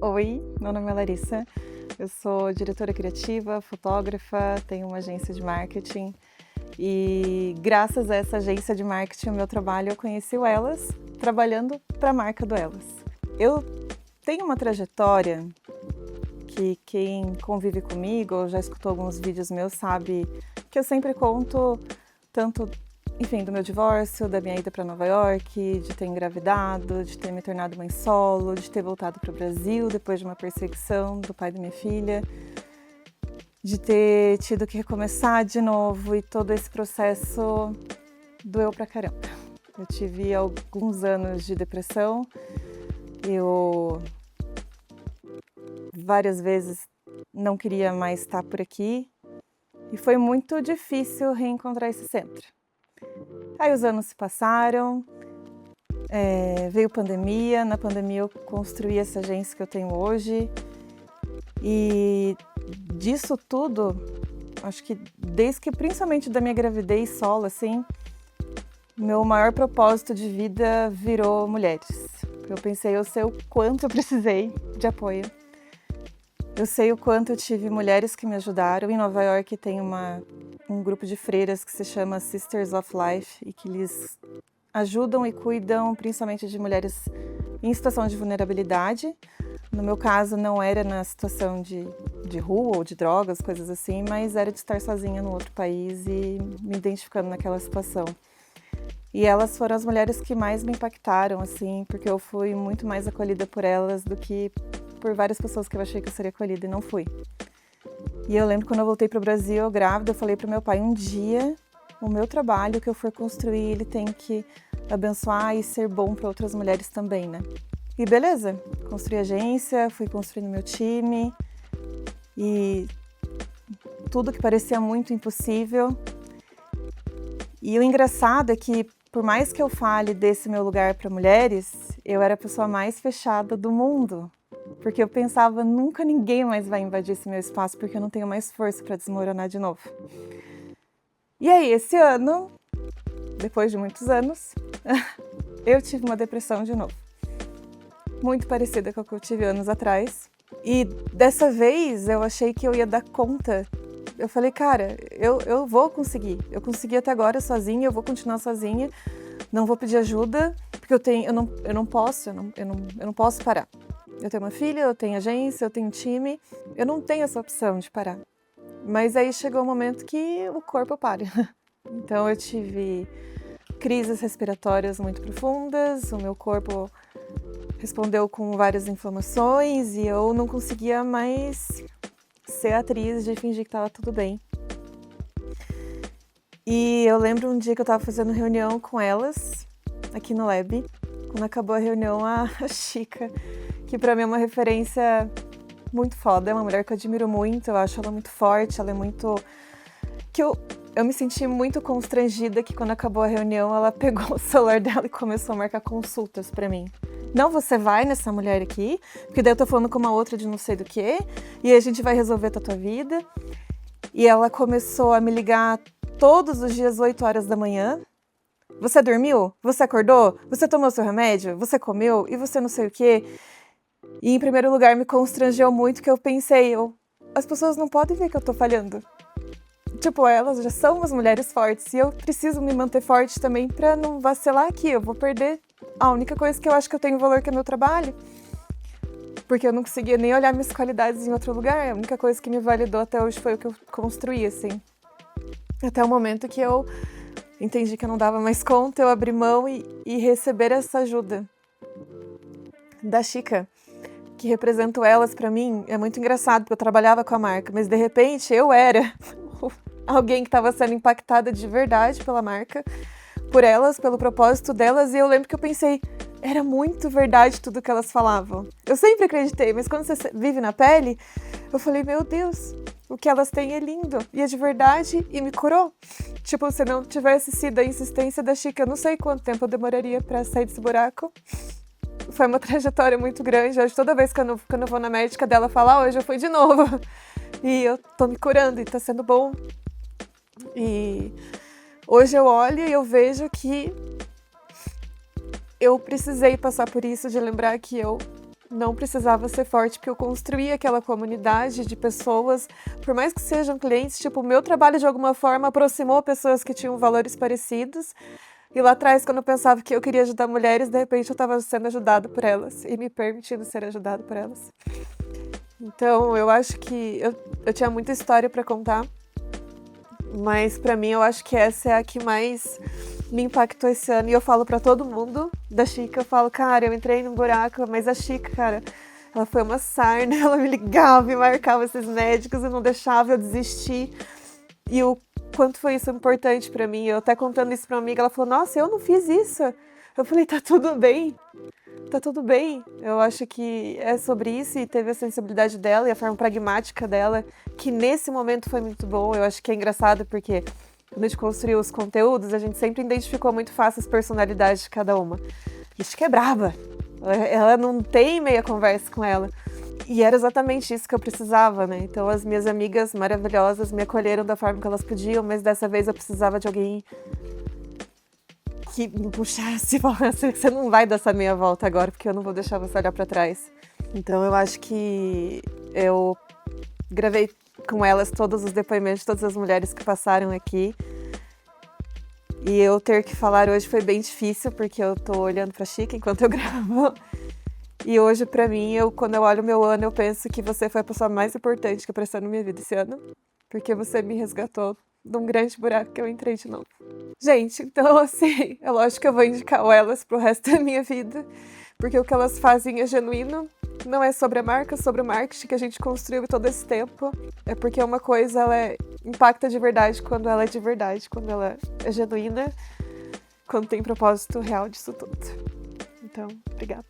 Oi, meu nome é Larissa, eu sou diretora criativa, fotógrafa, tenho uma agência de marketing e graças a essa agência de marketing, o meu trabalho, eu conheci o Elas trabalhando para a marca do Elas. Eu tenho uma trajetória que quem convive comigo ou já escutou alguns vídeos meus sabe que eu sempre conto tanto, enfim, do meu divórcio, da minha ida para Nova York, de ter engravidado, de ter me tornado mãe solo, de ter voltado para o Brasil depois de uma perseguição do pai da minha filha, de ter tido que recomeçar de novo e todo esse processo doeu pra caramba. Eu tive alguns anos de depressão, eu várias vezes não queria mais estar por aqui e foi muito difícil reencontrar esse centro. Aí os anos se passaram, veio pandemia, na pandemia eu construí essa agência que eu tenho hoje e disso tudo, acho que desde que principalmente da minha gravidez solo, assim, meu maior propósito de vida virou mulheres. Eu pensei, eu sei o quanto eu precisei de apoio. Eu sei o quanto eu tive mulheres que me ajudaram. Em Nova York tem um grupo de freiras que se chama Sisters of Life e que eles ajudam e cuidam principalmente de mulheres em situação de vulnerabilidade. No meu caso, não era na situação de rua ou de drogas, coisas assim, mas era de estar sozinha no outro país e me identificando naquela situação. E elas foram as mulheres que mais me impactaram, assim, porque eu fui muito mais acolhida por elas do que por várias pessoas que eu achei que eu seria acolhida e não fui. E eu lembro quando eu voltei para o Brasil, eu grávida, eu falei para o meu pai, um dia o meu trabalho que eu for construir, ele tem que abençoar e ser bom para outras mulheres também, né? E beleza, construí agência, fui construindo meu time e tudo que parecia muito impossível. E o engraçado é que, por mais que eu fale desse meu lugar para mulheres, eu era a pessoa mais fechada do mundo. Porque eu pensava, nunca ninguém mais vai invadir esse meu espaço, porque eu não tenho mais força para desmoronar de novo. E aí, esse ano, depois de muitos anos, eu tive uma depressão de novo. Muito parecida com a que eu tive anos atrás. E dessa vez eu achei que eu ia dar conta. Eu falei, cara, eu vou conseguir. Eu consegui até agora sozinha, eu vou continuar sozinha. Não vou pedir ajuda, porque eu não posso parar. Eu tenho uma filha, eu tenho agência, eu tenho time. Eu não tenho essa opção de parar. Mas aí chegou um momento que o corpo para. Então eu tive crises respiratórias muito profundas, o meu corpo respondeu com várias inflamações e eu não conseguia mais ser atriz de fingir que estava tudo bem. E eu lembro um dia que eu estava fazendo reunião com elas, aqui no Lab. Quando acabou a reunião, a Chica, que pra mim é uma referência muito foda, é uma mulher que eu admiro muito, eu acho ela muito forte, ela é muito... que eu me senti muito constrangida que quando acabou a reunião, ela pegou o celular dela e começou a marcar consultas pra mim. Não, você vai nessa mulher aqui, porque daí eu tô falando com uma outra de não sei do que, e a gente vai resolver a tua vida. E ela começou a me ligar todos os dias, 8 horas da manhã. Você dormiu? Você acordou? Você tomou seu remédio? Você comeu? E você não sei o quê? E em primeiro lugar me constrangeu muito que eu pensei, as pessoas não podem ver que eu tô falhando. Tipo, elas já são umas mulheres fortes e eu preciso me manter forte também pra não vacilar aqui, eu vou perder a única coisa que eu acho que eu tenho valor, que é meu trabalho. Porque eu não conseguia nem olhar minhas qualidades em outro lugar, a única coisa que me validou até hoje foi o que eu construí, assim. Até o momento que eu entendi que eu não dava mais conta, eu abri mão e receber essa ajuda da Chica, que representa elas pra mim, é muito engraçado, porque eu trabalhava com a marca, mas de repente eu era alguém que estava sendo impactada de verdade pela marca, por elas, pelo propósito delas, e eu lembro que eu pensei, era muito verdade tudo que elas falavam. Eu sempre acreditei, mas quando você vive na pele, eu falei, meu Deus, o que elas têm é lindo, e é de verdade, e me curou. Tipo, se não tivesse sido a insistência da Chica, eu não sei quanto tempo eu demoraria pra sair desse buraco. Foi uma trajetória muito grande, hoje toda vez que eu vou na médica dela falar, hoje eu fui de novo. E eu tô me curando e tá sendo bom. E hoje eu olho e eu vejo que eu precisei passar por isso, de lembrar que eu não precisava ser forte, porque eu construí aquela comunidade de pessoas, por mais que sejam clientes, tipo, o meu trabalho de alguma forma aproximou pessoas que tinham valores parecidos. E lá atrás, quando eu pensava que eu queria ajudar mulheres, de repente eu estava sendo ajudada por elas e me permitindo ser ajudada por elas. Então, eu acho que eu tinha muita história para contar, mas para mim eu acho que essa é a que mais me impactou esse ano. E eu falo para todo mundo da Chica, eu falo, cara, eu entrei num buraco, mas a Chica, cara, ela foi uma sarna, ela me ligava e marcava esses médicos e não deixava eu desistir. E o quanto foi isso importante para mim. Eu até contando isso para uma amiga, ela falou, nossa, eu não fiz isso. Eu falei, tá tudo bem. Tá tudo bem. Eu acho que é sobre isso e teve a sensibilidade dela e a forma pragmática dela, que nesse momento foi muito bom. Eu acho que é engraçado porque quando a gente construiu os conteúdos, a gente sempre identificou muito fácil as personalidades de cada uma. A gente é braba. Ela não tem meia conversa com ela. E era exatamente isso que eu precisava, né? Então as minhas amigas maravilhosas me acolheram da forma que elas podiam, mas dessa vez eu precisava de alguém que me puxasse e falasse, você não vai dar essa meia volta agora, porque eu não vou deixar você olhar para trás. Então eu acho que eu gravei com elas todos os depoimentos de todas as mulheres que passaram aqui. E eu ter que falar hoje foi bem difícil, porque eu tô olhando pra Chica enquanto eu gravo. E hoje, pra mim, quando eu olho o meu ano, eu penso que você foi a pessoa mais importante que apareceu na minha vida esse ano. Porque você me resgatou de um grande buraco que eu entrei de novo. Gente, então assim, é lógico que eu vou indicar o Elas pro resto da minha vida. Porque o que elas fazem é genuíno. Não é sobre a marca, é sobre o marketing que a gente construiu todo esse tempo. É porque uma coisa, impacta de verdade quando ela é de verdade, quando ela é genuína, quando tem propósito real disso tudo. Então, obrigada.